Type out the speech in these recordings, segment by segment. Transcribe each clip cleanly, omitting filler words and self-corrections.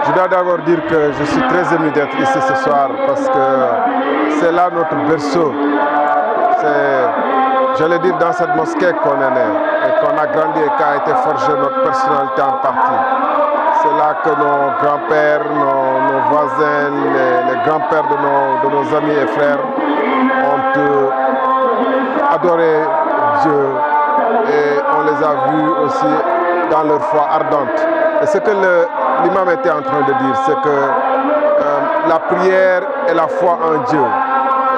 Je dois d'abord dire que je suis très ému d'être ici ce soir parce que c'est là notre berceau. C'est, j'allais dire, dans cette mosquée qu'on est né et qu'on a grandi et qu'a été forgée notre personnalité en partie. C'est là que nos grands-pères, nos voisins, les grands-pères de nos amis et frères ont adoré Dieu et on les a vus aussi dans leur foi ardente. Et ce que l'imam était en train de dire, c'est que la prière et la foi en Dieu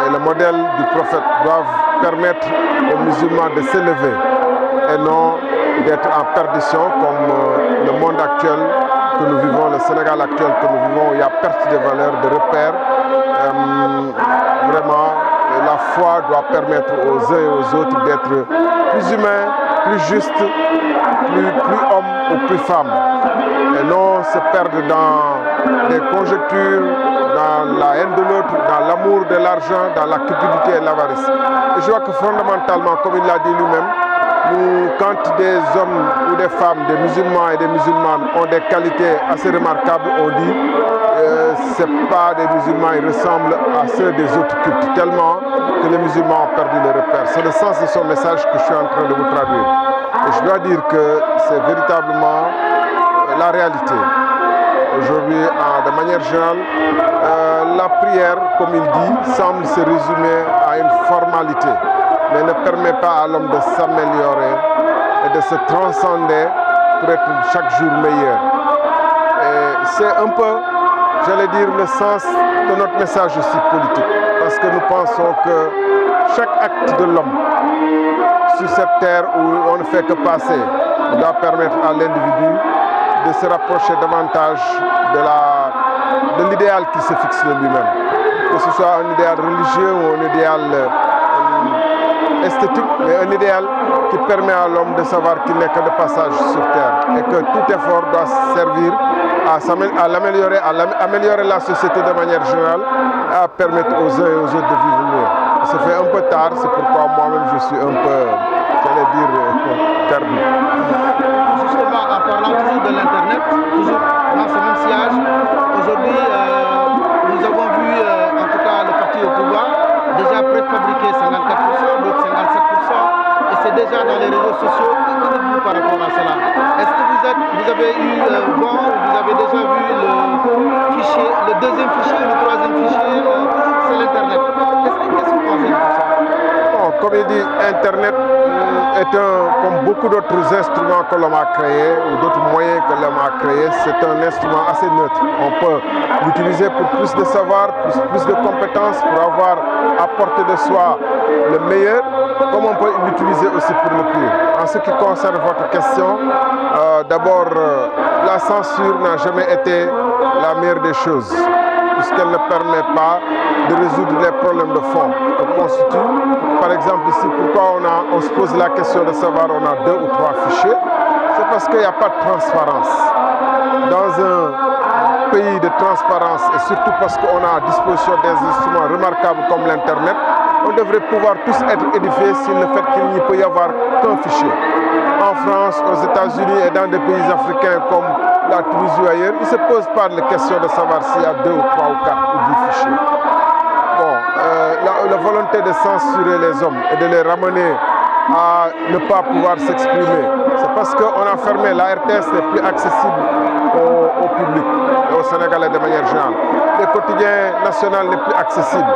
et le modèle du prophète doivent permettre aux musulmans de s'élever et non d'être en perdition comme le monde actuel que nous vivons, le Sénégal actuel que nous vivons, où il y a perte de valeurs, de repères. Vraiment, la foi doit permettre aux uns et aux autres d'être plus humains, plus justes, plus hommes ou plus femmes. Et non se perdre dans des conjectures, dans la haine de l'autre, dans l'amour de l'argent, dans la cupidité et l'avarice. Et je vois que fondamentalement, comme il l'a dit lui-même, quand des hommes ou des femmes, des musulmans et des musulmanes ont des qualités assez remarquables, on dit ce n'est pas des musulmans, ils ressemblent à ceux des autres cultes, tellement que les musulmans ont perdu le repère. C'est le sens de son message que je suis en train de vous traduire. Et je dois dire que c'est véritablement la réalité. Aujourd'hui, de manière générale, la prière, comme il dit, semble se résumer à une formalité, mais ne permet pas à l'homme de s'améliorer et de se transcender pour être chaque jour meilleur. Et c'est un peu, j'allais dire, le sens de notre message aussi politique, parce que nous pensons que chaque acte de l'homme sur cette terre où on ne fait que passer doit permettre à l'individu de se rapprocher davantage de l'idéal qui se fixe de lui-même. Que ce soit un idéal religieux ou un idéal esthétique, mais un idéal qui permet à l'homme de savoir qu'il n'est que de passage sur terre et que tout effort doit servir à l'améliorer, à améliorer la société de manière générale et à permettre aux uns et aux autres de vivre mieux. Ça fait un peu tard, c'est pourquoi moi-même je suis un peu, j'allais dire, perdu. Justement, en parlant toujours de l'Internet, toujours dans ce même sillage, aujourd'hui, nous avons vu, en tout cas, le parti au pouvoir déjà préfabriquer 54%, d'autres 57%, et c'est déjà dans les réseaux sociaux. Que dites-vous par rapport à cela? Est-ce que vous avez eu vent, vous avez déjà vu le fichier, le deuxième fichier, le troisième fichier, c'est l'Internet? Qu'est-ce que vous pensez de ça? Bon, comme il dit, Internet est comme beaucoup d'autres instruments que l'homme a créés ou d'autres moyens que l'homme a créés, c'est un instrument assez neutre. On peut l'utiliser pour plus de savoir, plus de compétences, pour avoir à portée de soi le meilleur, comme on peut l'utiliser aussi pour le pire. En ce qui concerne votre question, d'abord, la censure n'a jamais été la meilleure des choses, puisqu'elle ne permet pas de résoudre les problèmes de fond que constitue. Par exemple, ici, pourquoi on se pose la question de savoir on a 2 ou 3 fichiers, c'est parce qu'il n'y a pas de transparence. Dans un pays de transparence, et surtout parce qu'on a à disposition des instruments remarquables comme l'Internet, on devrait pouvoir tous être édifiés sur le fait qu'il n'y peut y avoir qu'un fichier. En France, aux États-Unis et dans des pays africains comme la Tunisie ou ailleurs, ils ne se posent pas la question de savoir s'il y a 2 ou 3 ou 4 ou 10 fichiers. Bon, la volonté de censurer les hommes et de les ramener à ne pas pouvoir s'exprimer, c'est parce qu'on a fermé, la RTS n'est plus accessible au public et aux Sénégalais de manière générale. Le quotidien national n'est plus accessible.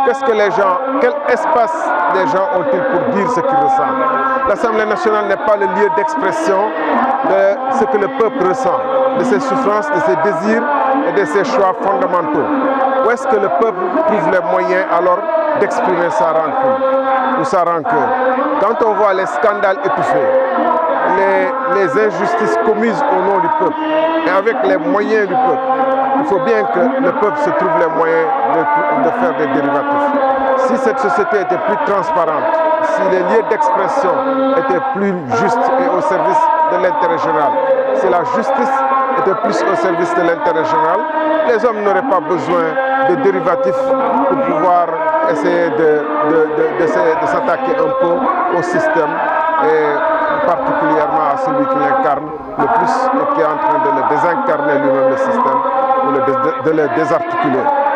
Qu'est-ce que les gens, quel espace les gens ont-ils pour dire ce qu'ils ressentent? L'Assemblée nationale n'est pas le lieu d'expression de ce que le peuple ressent, de ses souffrances, de ses désirs et de ses choix fondamentaux. Où est-ce que le peuple trouve les moyens alors d'exprimer sa rancune ou sa rancœur? Quand on voit les scandales étouffés, les injustices commises au nom du peuple et avec les moyens du peuple, il faut bien que le peuple se trouve les moyens de faire des dérivatifs. Si cette société était plus transparente, si les lieux d'expression étaient plus justes et au service de l'intérêt général, si la justice était plus au service de l'intérêt général, les hommes n'auraient pas besoin de dérivatifs pour pouvoir essayer de s'attaquer un peu au système et particulièrement à celui qui l'incarne le plus et qui est en train de le désincarner lui-même, le système. de les désarticuler.